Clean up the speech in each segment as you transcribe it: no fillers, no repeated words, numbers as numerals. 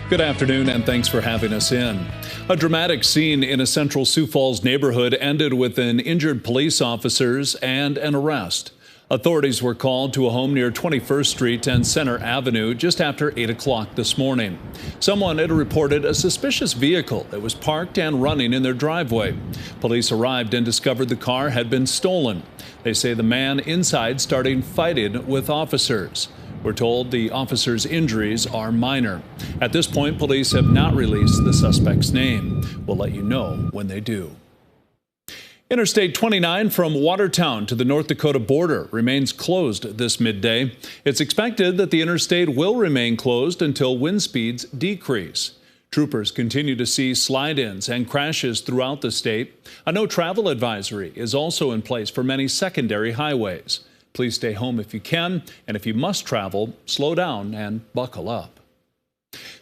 Good afternoon, and thanks for having us in. A dramatic scene in a central Sioux Falls neighborhood ended with an injured police officers and an arrest. Authorities were called to a home near 21st Street and Center Avenue just after 8 o'clock this morning. Someone had reported a suspicious vehicle that was parked and running in their driveway. Police arrived and discovered the car had been stolen. They say the man inside started fighting with officers. We're told the officer's injuries are minor. At this point, police have not released the suspect's name. We'll let you know when they do. Interstate 29 from Watertown to the North Dakota border remains closed this midday. It's expected that the interstate will remain closed until wind speeds decrease. Troopers continue to see slide-ins and crashes throughout the state. A no travel advisory is also in place for many secondary highways. Please stay home if you can, and if you must travel, slow down and buckle up.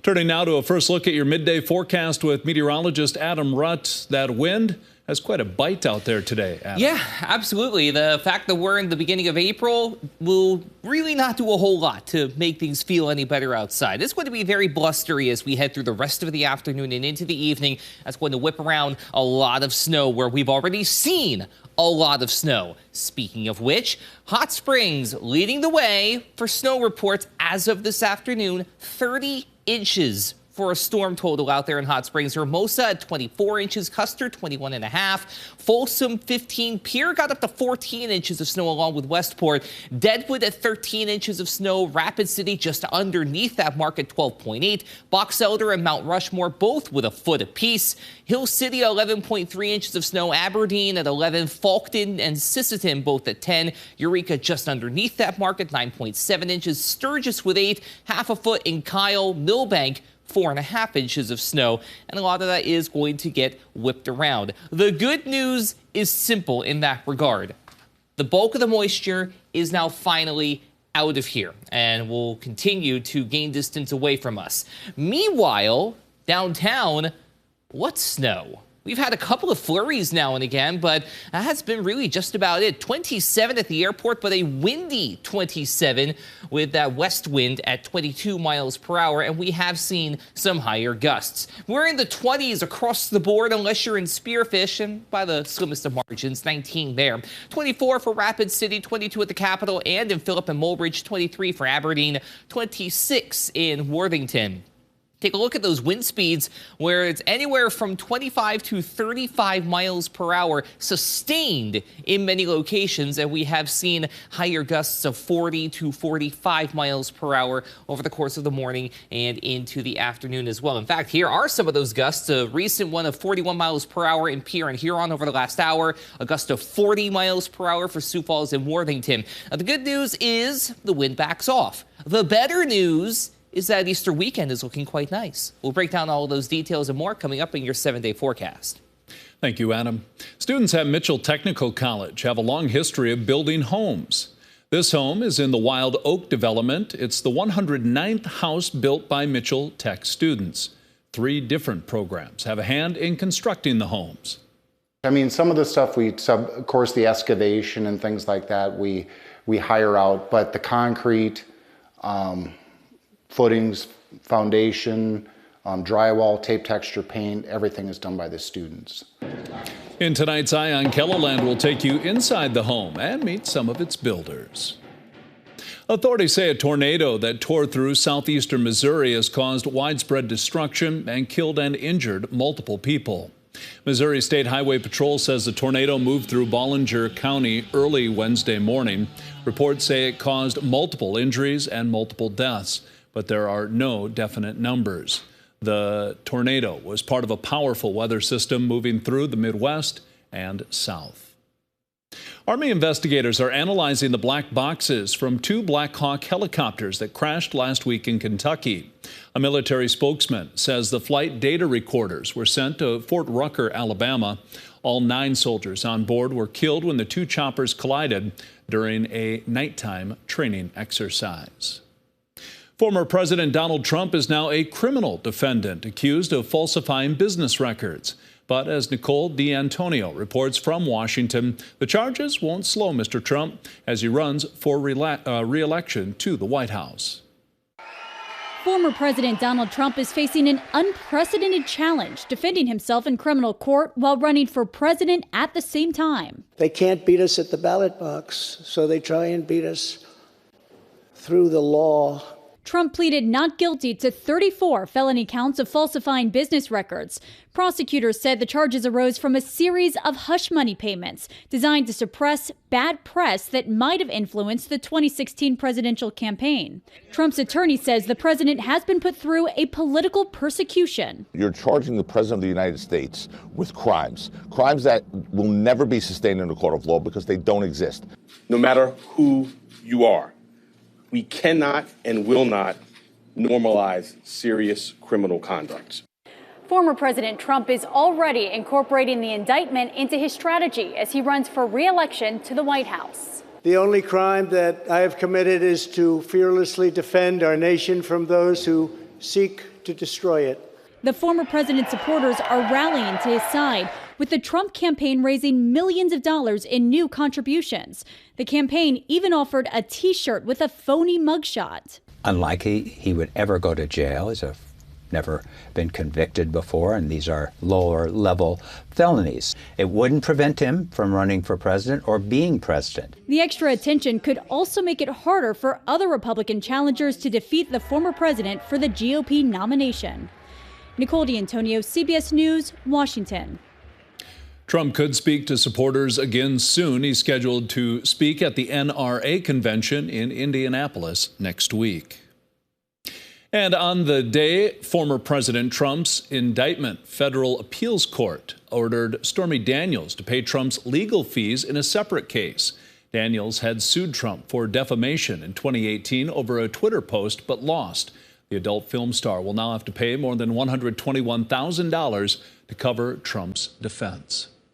Turning now to a first look at your midday forecast with meteorologist Adam Rutt. That wind has quite a bite out there today, Adam. Yeah, absolutely. The fact that we're in the beginning of April will really not do a whole lot to make things feel any better outside. It's going to be very blustery as we head through the rest of the afternoon and into the evening. That's going to whip around a lot of snow where we've already seen a lot of snow. Speaking of which, Hot Springs leading the way for snow reports as of this afternoon, 30 inches for a storm total out there in Hot Springs. Hermosa at 24 inches, Custer 21 and a half, Folsom 15, Pierre got up to 14 inches of snow along with Westport, Deadwood at 13 inches of snow, Rapid City just underneath that mark at 12.8, Box Elder and Mount Rushmore both with a foot apiece, Hill City 11.3 inches of snow, Aberdeen at 11, Falkton and Sisseton both at 10, Eureka just underneath that mark at 9.7 inches, Sturgis with 8, half a foot in Kyle, Millbank 4.5 inches of snow, and a lot of that is going to get whipped around. The good news is simple in that regard. The bulk of the moisture is now finally out of here and will continue to gain distance away from us. Meanwhile, downtown, what snow? We've had a couple of flurries now and again, but that's been really just about it. 27 at the airport, but a windy 27 with that west wind at 22 miles per hour, and we have seen some higher gusts. We're in the 20s across the board, unless you're in Spearfish, and by the slimmest of margins, 19 there. 24 for Rapid City, 22 at the Capitol, and in Phillip and Mulbridge, 23 for Aberdeen, 26 in Worthington. Take a look at those wind speeds where it's anywhere from 25 to 35 miles per hour sustained in many locations, and we have seen higher gusts of 40 to 45 miles per hour over the course of the morning and into the afternoon as well. In fact, here are some of those gusts. A recent one of 41 miles per hour in Pierre and Huron over the last hour, a gust of 40 miles per hour for Sioux Falls and Worthington. Now, the good news is the wind backs off. The better news is that Easter weekend is looking quite nice. We'll break down all of those details and more coming up in your 7-day forecast. Thank you, Adam. Students at Mitchell Technical College have a long history of building homes. This home is in the Wild Oak development. It's the 109th house built by Mitchell Tech students. 3 different programs have a hand in constructing the homes. I mean, some of the stuff of course, the excavation and things like that, we hire out, but the concrete, footings, foundation, drywall, tape texture, paint, everything is done by the students. In tonight's Eye on Kellerland, we'll take you inside the home and meet some of its builders. Authorities say a tornado that tore through southeastern Missouri has caused widespread destruction and killed and injured multiple people. Missouri State Highway Patrol says the tornado moved through Bollinger County early Wednesday morning. Reports say it caused multiple injuries and multiple deaths, but there are no definite numbers. The tornado was part of a powerful weather system moving through the Midwest and South. Army investigators are analyzing the black boxes from 2 Black Hawk helicopters that crashed last week in Kentucky. A military spokesman says the flight data recorders were sent to Fort Rucker, Alabama. All 9 soldiers on board were killed when the 2 choppers collided during a nighttime training exercise. Former President Donald Trump is now a criminal defendant accused of falsifying business records. But as Nicole D'Antonio reports from Washington, the charges won't slow Mr. Trump as he runs for re-election to the White House. Former President Donald Trump is facing an unprecedented challenge, defending himself in criminal court while running for president at the same time. They can't beat us at the ballot box, so they try and beat us through the law. Trump pleaded not guilty to 34 felony counts of falsifying business records. Prosecutors said the charges arose from a series of hush money payments designed to suppress bad press that might have influenced the 2016 presidential campaign. Trump's attorney says the president has been put through a political persecution. You're charging the president of the United States with crimes that will never be sustained in a court of law because they don't exist. No matter who you are, we cannot and will not normalize serious criminal conduct. Former President Trump is already incorporating the indictment into his strategy as he runs for re-election to the White House. The only crime that I have committed is to fearlessly defend our nation from those who seek to destroy it. The former president's supporters are rallying to his side, with the Trump campaign raising millions of dollars in new contributions. The campaign even offered a T-shirt with a phony mugshot. Unlikely he would ever go to jail. He's never been convicted before, and these are lower-level felonies. It wouldn't prevent him from running for president or being president. The extra attention could also make it harder for other Republican challengers to defeat the former president for the GOP nomination. Nicole D'Antonio, CBS News, Washington. Trump could speak to supporters again soon. He's scheduled to speak at the NRA convention in Indianapolis next week. And on the day former President Trump's indictment, federal appeals court ordered Stormy Daniels to pay Trump's legal fees in a separate case. Daniels had sued Trump for defamation in 2018 over a Twitter post, but lost. The adult film star will now have to pay more than $121,000 to cover Trump's defense.